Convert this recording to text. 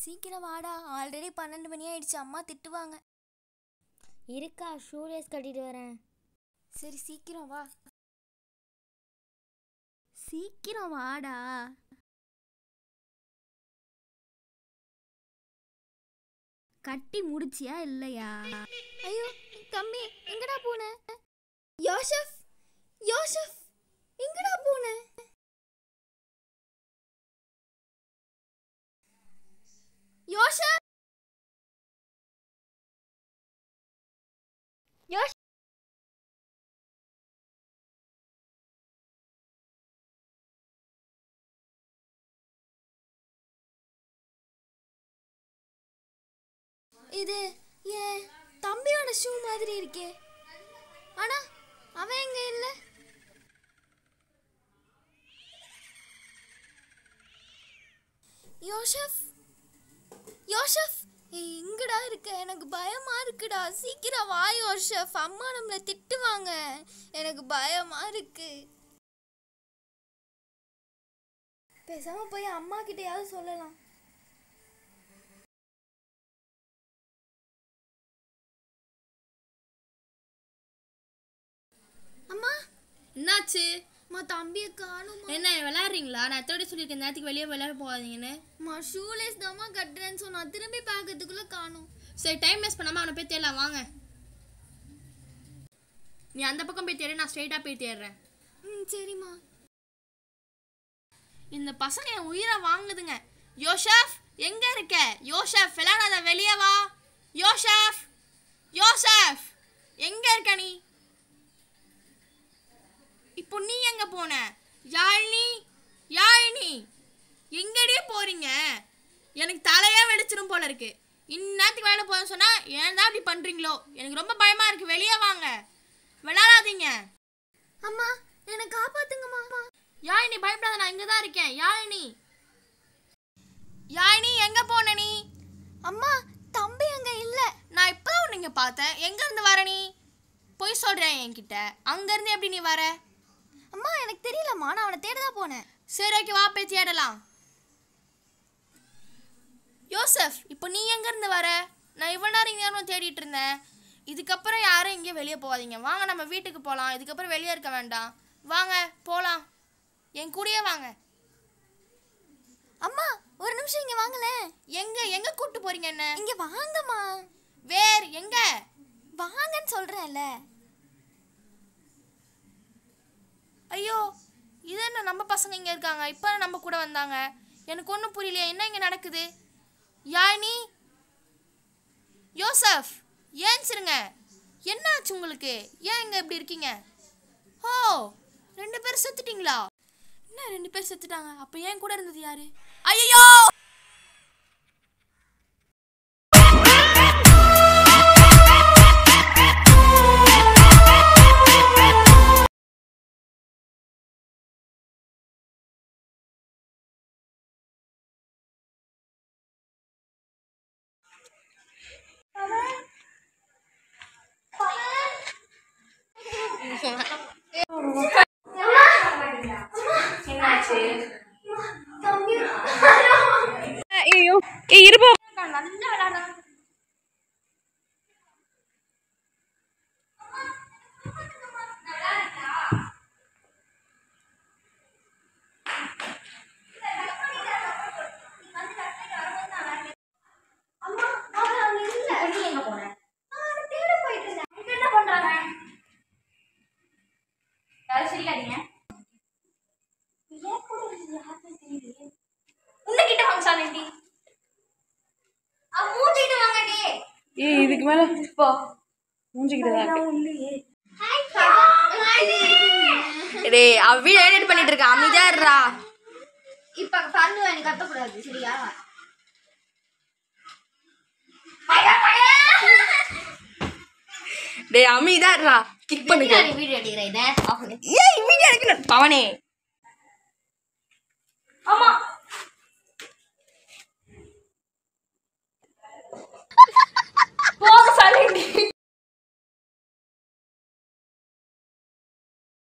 சீக்கிரம் வாடா, ஆல்ரெடி 12 மணி ஆயிடுச்சு. அம்மா திட்டுவாங்க. இருக்கா, ஷூலேஸ் கட்டிட்டு வரேன். சரி சீக்கிரம் வா. சீக்கிரம் வாடா. கட்டி முடிச்சியா இல்லையா? ஐயோ தம்பி, எங்கடா போன? யோசப், யோசப், எங்கடா போன? யோசப், யோசப். இது ஏன் தம்பியோட ஷூ மாதிரி இருக்கே, ஆனா அவன் எங்க இல்ல? யோசப், யோசப், எங்கடா இருக்க? எனக்கு பயமா இருக்குடா. சீக்கிரம் வா யோசப், அம்மா நம்மளை திட்டுவாங்க. எனக்கு பயமா இருக்கு. பேசாம போய் அம்மா கிட்டயாவது சொல்லலாம். அம்மா, என்னாச்சு? அம்மா தம்பியை காணும். என்ன விளையாடுறீங்களா? நான் எத்தோட சொல்லியிருக்கேன் நேரத்துக்கு வெளியே விளையாட போகாதீங்கன்னு. அம்மா ஷூலேஸ் தாம்மா கட்டுறேன்னு சொன்னா, திரும்பி பார்க்கறதுக்குள்ள காணும். சரி, டைம் வேஸ்ட் பண்ணாமல் அவனை போய் தேடலாம் வாங்க. நீ அந்த பக்கம் போய் தேடு, நான் ஸ்ட்ரைட்டாக போய் தேடுறேன். சரிம்மா. இந்த பசங்க என் உயிரை வாங்குதுங்க. யோசப், எங்க இருக்க? யோசப், விளையாடாத, வெளியே வா. யோசப், யோசப், எங்க இருக்க நீ? இப்போ நீ எங்க போன? யாழினி, யாழினி, எங்கடியே போறீங்க? எனக்கு தலையே வெடிச்சிடும் போல இருக்கு. இந்நேரத்துக்கு வேலை போதும் சொன்னா ஏன் தான் இப்படி பண்றீங்களோ? எனக்கு ரொம்ப பயமா இருக்கு. வெளியே வாங்க, விளையாடாதீங்க. அம்மா, என்னை காப்பாத்துங்கம்மா. யாழினி பயப்படாத, நான் இங்க தான் இருக்கேன். யாழினி, யாழினி, எங்க போன நீ? அம்மா, தம்பி அங்க இல்ல. நான் இப்பதான் உன்னை இங்க பார்த்தேன். எங்க இருந்து வர நீ? போய் சொல்றேன் என்கிட்ட. அங்க இருந்து எப்படி நீ வர? அம்மா, எனக்கு தெரியலம்மா, நான் அவனை தேடதான் போனேன். சரி, ஓகே, வா போய் தேடலாம். யோசப், இப்போ நீ எங்க இருந்து வர? நான் இவ்வளோ நேரம் இங்கே தேடிட்டு இருந்தேன். இதுக்கப்புறம் யாரும் இங்கே வெளியே போகாதீங்க. வாங்க, நம்ம வீட்டுக்கு போகலாம். இதுக்கப்புறம் வெளியே இருக்க வேண்டாம். வாங்க போகலாம், என் கூடயே வாங்க. அம்மா, ஒரு நிமிஷம் இங்க வாங்களேன். எங்க எங்க கூப்பிட்டு போறீங்க என்ன? இங்க வாங்கம்மா. வேர் எங்க? வாங்கன்னு சொல்றேன்ல. ஐயோ, இது என்ன நம்ம பசங்க இங்கே இருக்காங்க? இப்போ நம்ம கூட வந்தாங்க. எனக்கு ஒன்றும் புரியலையே, என்ன இங்கே நடக்குது? யாழினி, யோசப், ஏன் சிருங்க, என்ன ஆச்சு உங்களுக்கு? ஏன் இங்கே இப்படி இருக்கீங்க? ஓ, 2 பேர் செத்துட்டீங்களா? என்ன 2 பேர் செத்துட்டாங்க? அப்போ ஏன் கூட இருந்தது யாரு? ஐயோ! இதுக்கு மேல டேய், அவ வீடியோ எடிட் பண்ணிட்டு இருக்கா, அமைதியா இருடா. இப்ப பண்ணுவேன், நீ கத்த கூடாது சரியா? டேய், அமைதியா இருடா. கிக் பண்ணுங்க. வீடியோ எடுக்கிறேன். ஏய், வீடியோ எடுக்கணும் பவனே. ஆமா, போக சொல்லி